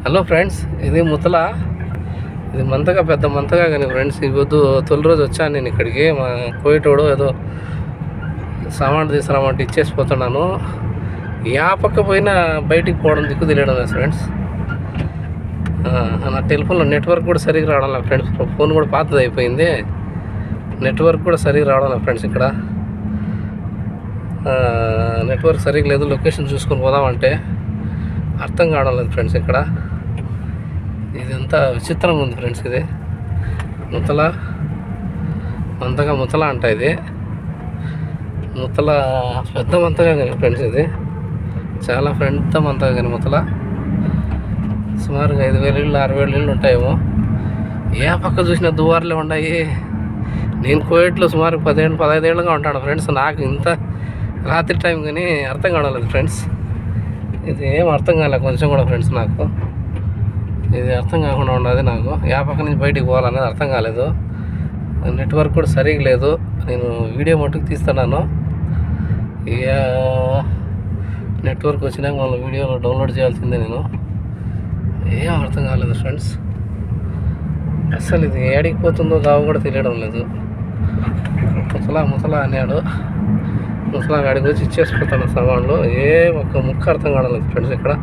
Hello friends, ఇది ముతల. ఇది మంతగా పెద్ద మంతగా కానీ ఫ్రెండ్స్, ఈ పొద్దు తొలి రోజు వచ్చాను నేను ఇక్కడికి. మా కోయిటోడు ఏదో సామాన్ తీసుకురామంటే ఇచ్చేసిపోతున్నాను. యా పక్క పోయినా బయటికి పోవడం దిక్కు తెలియడం లేదు ఫ్రెండ్స్. నా టెలిఫోన్లో నెట్వర్క్ కూడా సరిగ్గా రావడం లేదు ఫ్రెండ్స్. ఫోన్ కూడా పాతది అయిపోయింది, నెట్వర్క్ కూడా సరిగ్గా రావడం లేదు ఫ్రెండ్స్. ఇక్కడ నెట్వర్క్ సరిగ్గా లేదు. లొకేషన్ చూసుకొని పోదామంటే అర్థం కావడం లేదు ఫ్రెండ్స్. ఇక్కడ ఇదంతా విచిత్రంగా ఉంది ఫ్రెండ్స్. ఇది ముతల, మంతగా ముతల అంట. ఇది ముతల పెద్ద మంతగా కానీ ఫ్రెండ్స్, ఇది చాలా పెద్ద మంతగా కానీ ముతల. సుమారుగా 5,000 ఇళ్ళు 6,000 ఇళ్ళు ఉంటాయేమో. ఏ పక్క చూసినా దువార్లే ఉన్నాయి. నేను కోవిడ్లో సుమారు 15 ఏళ్ళుగా ఉంటాను ఫ్రెండ్స్. నాకు ఇంత రాత్రి టైం కానీ అర్థం కావలేదు ఫ్రెండ్స్. ఇది ఏం అర్థం కాలేదు కొంచెం కూడా ఫ్రెండ్స్. నాకు ఇది అర్థం కాకుండా ఉన్నది. నాకు యా పక్క నుంచి బయటికి పోవాలనేది అర్థం కాలేదు. నెట్వర్క్ కూడా సరిగ్గా లేదు. నేను వీడియో మట్టుకు తీస్తున్నాను. ఇక నెట్వర్క్ వచ్చినాక మళ్ళీ వీడియోలో డౌన్లోడ్ చేయాల్సిందే. నేను ఏం అర్థం కాలేదు ఫ్రెండ్స్. అసలు ఇది ఏడికి పోతుందో కావు కూడా తెలియడం లేదు. ముసలా అన్నాడు. ముసలా గాడికి వచ్చి ఇచ్చేసుకుంటాను సామాన్లు. ఏ ఒక్క ముక్క అర్థం కావడం ఫ్రెండ్స్. ఇక్కడ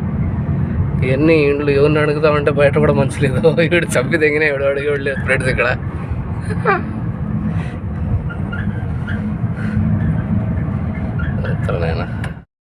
ఇవన్నీ ఇండ్లు ఎవరిని అడుగుతామంటే బయట కూడా మంచి లేదు. వీడు చంపి తెగినా ఎవడు అడిగేవాడు లేదు ఫ్రెండ్స్. ఇక్కడ నాయన